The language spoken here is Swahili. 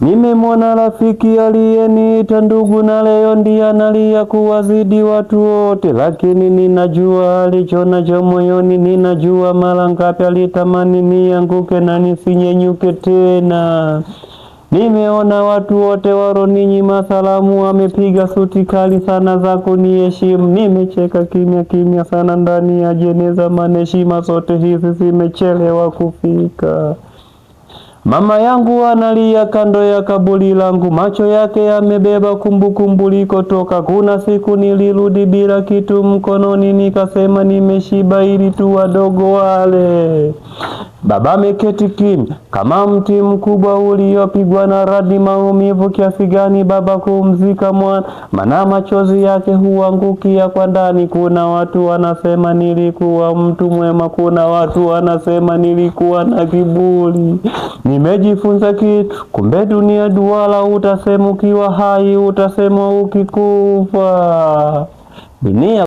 Nimemwona rafiki aliyeniita ndugu, na leo ndiye analia kuwazidi watu wote, lakini ninajua alicho nacho moyoni. Ninajua mara ngapi alitamani nianguke na nisinyenyuke tena. Nimeona watu wote waloninyima salamu wamepiga suti kali sana za kuniheshimu. Nimecheka kimya kimya sana ndani ya jeneza, maana heshima zote hizi zimechelewa kufika. Mama yangu analia kando ya kaburi langu, macho yake yamebeba kumbukumbu likotoka. Kuna siku nilirudi bila kitu mkononi, nikasema nimeshiba ili tu wadogo wale. Baba ameketi kimya kama mti mkubwa uliopigwa na radi. Maumivu kiasi gani baba kumzika mwana, maana machozi yake huangukia kwa ndani. Kuna watu wanasema nilikuwa mtu mwema, kuna watu wanasema nilikuwa na kiburi. Nimejifunza kitu, kumbe dunia duara. Utasema ukiwa hai, utasema ukikufa. Dunia